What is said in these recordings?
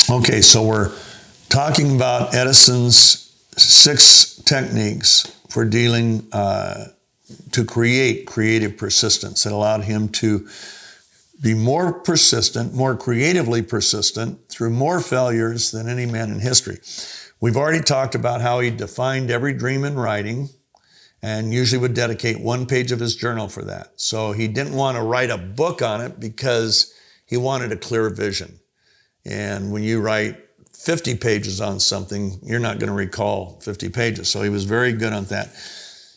Okay, so we're talking about Edison's 6 techniques for dealing to create creative persistence that allowed him to be more persistent, more creatively persistent through more failures than any man in history. We've already talked about how he defined every dream in writing and usually would dedicate 1 page of his journal for that. So he didn't want to write a book on it because he wanted a clear vision. And when you write 50 pages on something, you're not going to recall 50 pages. So he was very good on that.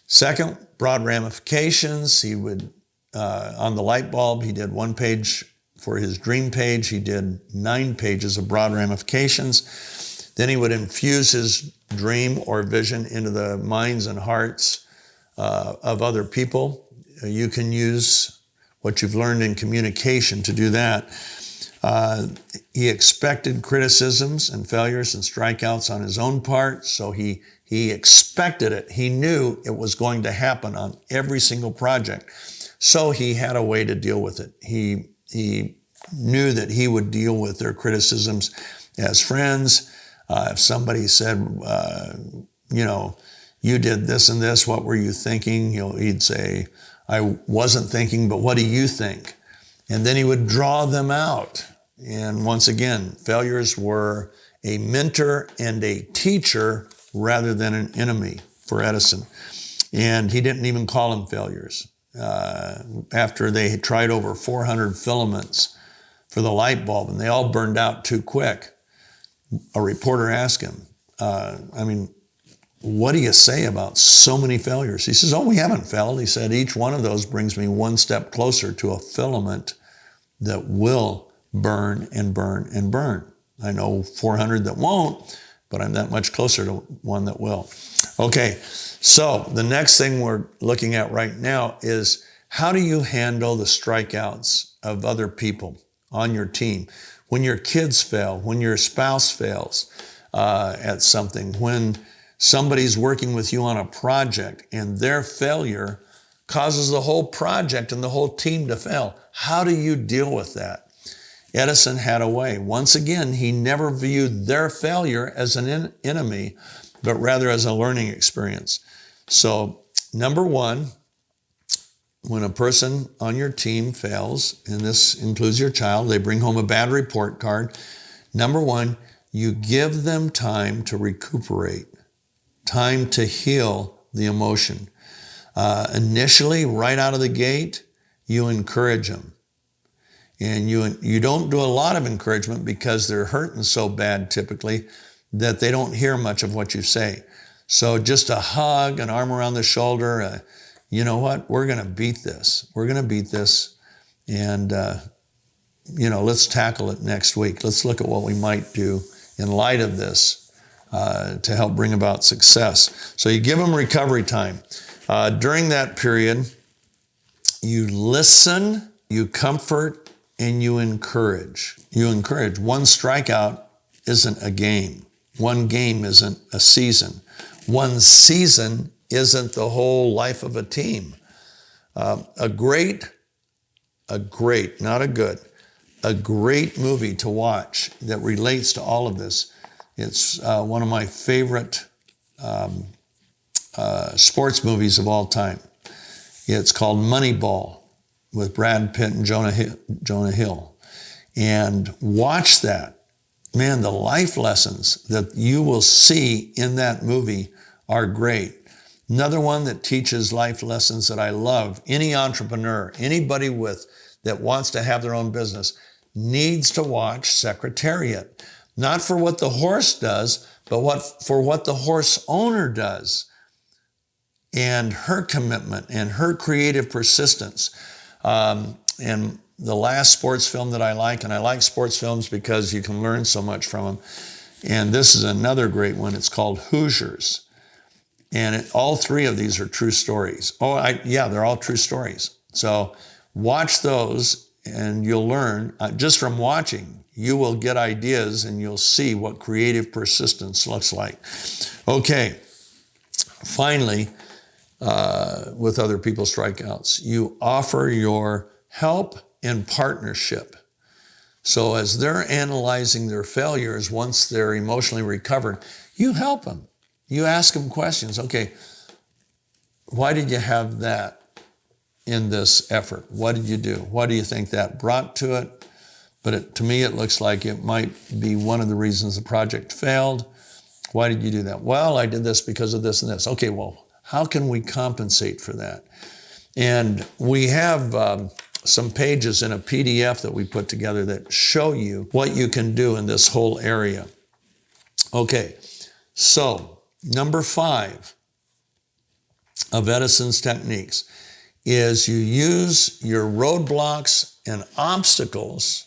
Second, broad ramifications. He would, on the light bulb, he did 1 page for his dream page. He did 9 pages of broad ramifications. Then he would infuse his dream or vision into the minds and hearts of other people. You can use what you've learned in communication to do that. He expected criticisms and failures and strikeouts on his own part, so he expected it. He knew it was going to happen on every single project, so he had a way to deal with it. He knew that he would deal with their criticisms as friends. If somebody said, you did this and this, what were you thinking? He'd say, I wasn't thinking, but what do you think? And then he would draw them out. And once again, failures were a mentor and a teacher rather than an enemy for Edison. And he didn't even call them failures. After they had tried over 400 filaments for the light bulb and they all burned out too quick, a reporter asked him, what do you say about so many failures? He says, we haven't failed. He said, each one of those brings me 1 step closer to a filament that will burn and burn and burn. I know 400 that won't, but I'm that much closer to one that will. Okay, so the next thing we're looking at right now is how do you handle the strikeouts of other people on your team? When your kids fail, when your spouse fails at something, when somebody's working with you on a project and their failure causes the whole project and the whole team to fail. How do you deal with that? Edison had a way. Once again, he never viewed their failure as an enemy, but rather as a learning experience. So, number 1, when a person on your team fails, and this includes your child, they bring home a bad report card. Number 1, you give them time to recuperate, time to heal the emotion. Initially, right out of the gate, you encourage them. And you don't do a lot of encouragement because they're hurting so bad typically that they don't hear much of what you say. So just a hug, an arm around the shoulder, you know what, we're going to beat this. We're going to beat this. And, let's tackle it next week. Let's look at what we might do in light of this to help bring about success. So you give them recovery time. During that period, you listen, you comfort, and you encourage. You encourage. 1 strikeout isn't a game. 1 game isn't a season. 1 season isn't the whole life of a team. A great movie to watch that relates to all of this. It's one of my favorite sports movies of all time. It's called Moneyball with Brad Pitt and Jonah Hill. And watch that. Man, the life lessons that you will see in that movie are great. Another one that teaches life lessons that I love, any entrepreneur, anybody that wants to have their own business needs to watch Secretariat. Not for what the horse does, but for what the horse owner does. And her commitment and her creative persistence. And the last sports film that I like, and I like sports films because you can learn so much from them. And this is another great one. It's called Hoosiers. And all 3 of these are true stories. They're all true stories. So watch those and you'll learn. Just from watching, you will get ideas and you'll see what creative persistence looks like. Okay, finally, with other people's strikeouts, you offer your help and partnership. So as they're analyzing their failures, once they're emotionally recovered, you help them. You ask them questions. Okay, why did you have that in this effort? What did you do? What do you think that brought to it? But to me, it looks like it might be one of the reasons the project failed. Why did you do that? Well, I did this because of this and this. Okay, well, how can we compensate for that? And we have some pages in a PDF that we put together that show you what you can do in this whole area. Okay, so number 5 of Edison's techniques is you use your roadblocks and obstacles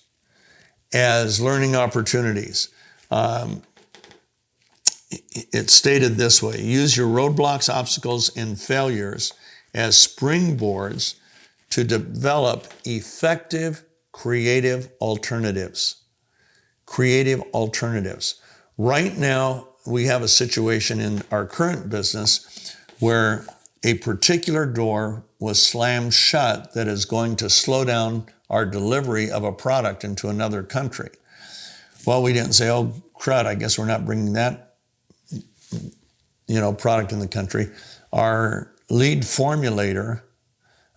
as learning opportunities. It's stated this way: use your roadblocks, obstacles, and failures as springboards to develop effective creative alternatives. Creative alternatives. Right now, we have a situation in our current business where a particular door was slammed shut that is going to slow down our delivery of a product into another country. Well, we didn't say, oh, crud, I guess we're not bringing that product in the country. Our lead formulator,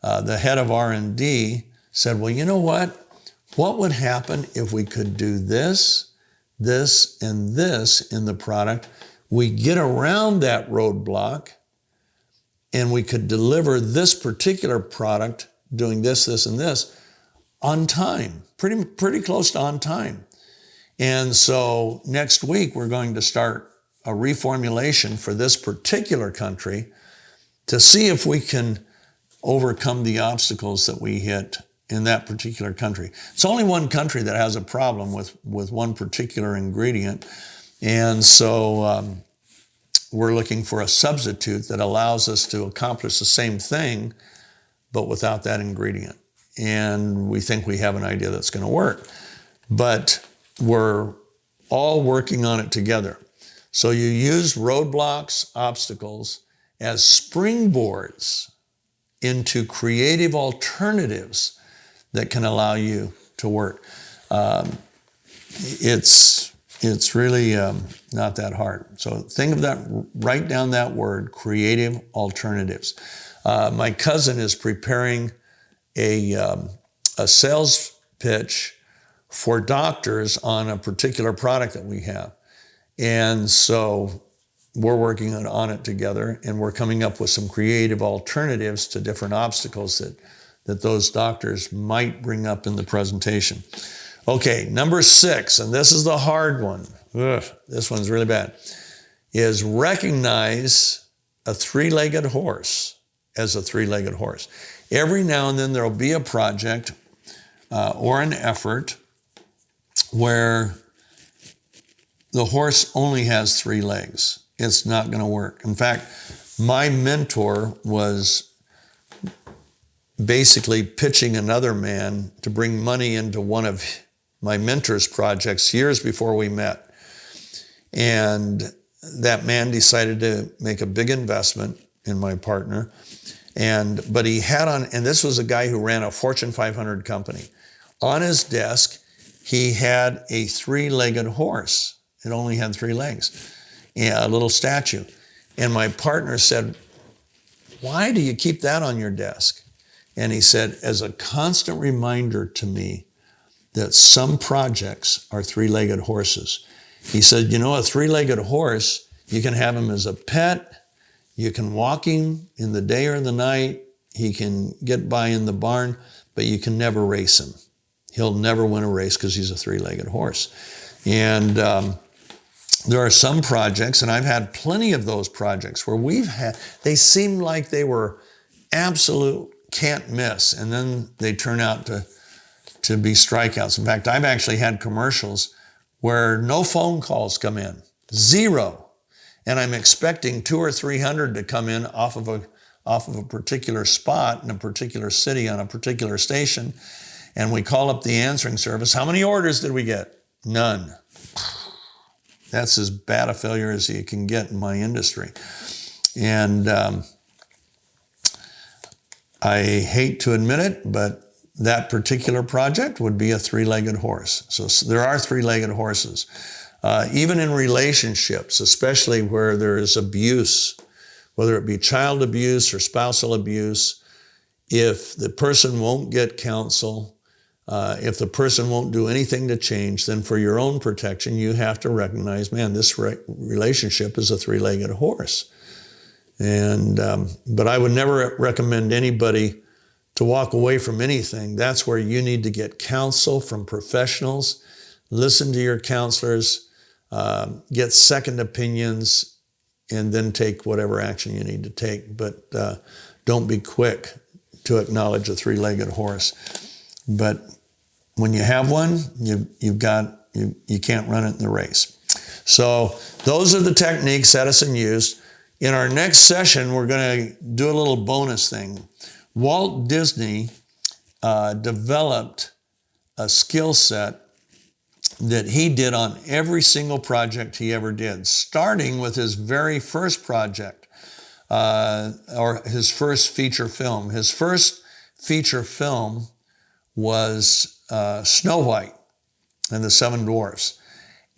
the head of R&D, said, well, you know what? What would happen if we could do this, this, and this in the product? We get around that roadblock and we could deliver this particular product doing this, this, and this on time, pretty close to on time. And so next week, we're going to start a reformulation for this particular country to see if we can overcome the obstacles that we hit in that particular country. It's only one country that has a problem with one particular ingredient. And so we're looking for a substitute that allows us to accomplish the same thing, but without that ingredient. And we think we have an idea that's going to work. But we're all working on it together. So you use roadblocks, obstacles as springboards into creative alternatives that can allow you to work. It's really not that hard. So think of that, write down that word, creative alternatives. My cousin is preparing a sales pitch for doctors on a particular product that we have. And so we're working on it together, and we're coming up with some creative alternatives to different obstacles that those doctors might bring up in the presentation. Okay, number 6, and this is the hard one. This one's really bad, is recognize a 3-legged horse as a 3-legged horse. Every now and then there'll be a project or an effort where the horse only has 3 legs. It's not going to work. In fact, my mentor was basically pitching another man to bring money into one of my mentor's projects years before we met. And that man decided to make a big investment in my partner. But he had and this was a guy who ran a Fortune 500 company. On his desk, he had a 3-legged horse. It only had 3 legs, a little statue. And my partner said, why do you keep that on your desk? And he said, as a constant reminder to me that some projects are 3-legged horses. He said, a 3-legged horse, you can have him as a pet, you can walk him in the day or the night, he can get by in the barn, but you can never race him. He'll never win a race because he's a 3-legged horse. And there are some projects, and I've had plenty of those projects where they seemed like they were absolute can't miss, and then they turn out to be strikeouts. In fact, I've actually had commercials where no phone calls come in, 0. And I'm expecting 200 or 300 to come in off of a particular spot in a particular city on a particular station. And we call up the answering service. How many orders did we get? None. That's as bad a failure as you can get in my industry. And I hate to admit it, but that particular project would be a three-legged horse. So there are three-legged horses. Even in relationships, especially where there is abuse, whether it be child abuse or spousal abuse, if the person won't get counsel, if the person won't do anything to change, then for your own protection, you have to recognize, man, this relationship is a three-legged horse. And but I would never recommend anybody to walk away from anything. That's where you need to get counsel from professionals, listen to your counselors, get second opinions, and then take whatever action you need to take. But don't be quick to acknowledge a three-legged horse. But when you have one, you can't run it in the race. So those are the techniques Edison used. In our next session, we're going to do a little bonus thing. Walt Disney developed a skill set that he did on every single project he ever did, starting with his very first project, or his first feature film. His first feature film was Snow White and the Seven Dwarfs.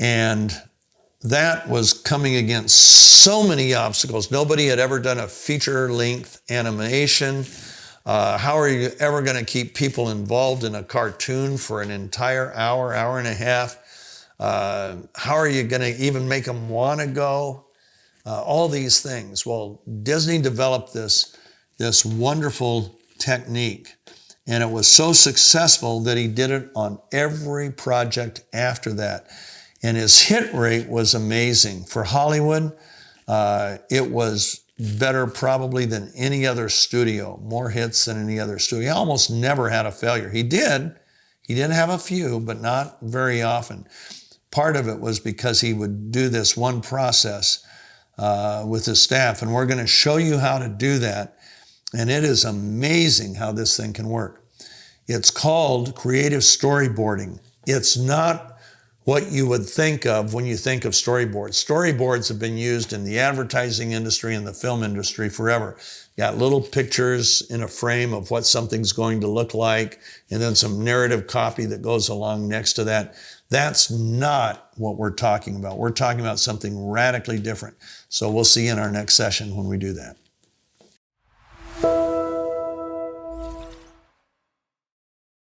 And that was coming against so many obstacles. Nobody had ever done a feature-length animation. How are you ever going to keep people involved in a cartoon for an entire hour, hour and a half? How are you going to even make them want to go? All these things. Well, Disney developed this wonderful technique, and it was so successful that he did it on every project after that. And his hit rate was amazing. For Hollywood, it was better probably than any other studio, more hits than any other studio. He almost never had a failure. He did have a few, but not very often. Part of it was because he would do this one process with his staff, and we're going to show you how to do that. And it is amazing how this thing can work. It's called creative storyboarding. It's not what you would think of when you think of storyboards. Storyboards have been used in the advertising industry and the film industry forever. You got little pictures in a frame of what something's going to look like, and then some narrative copy that goes along next to that. That's not what we're talking about. We're talking about something radically different. So we'll see you in our next session when we do that.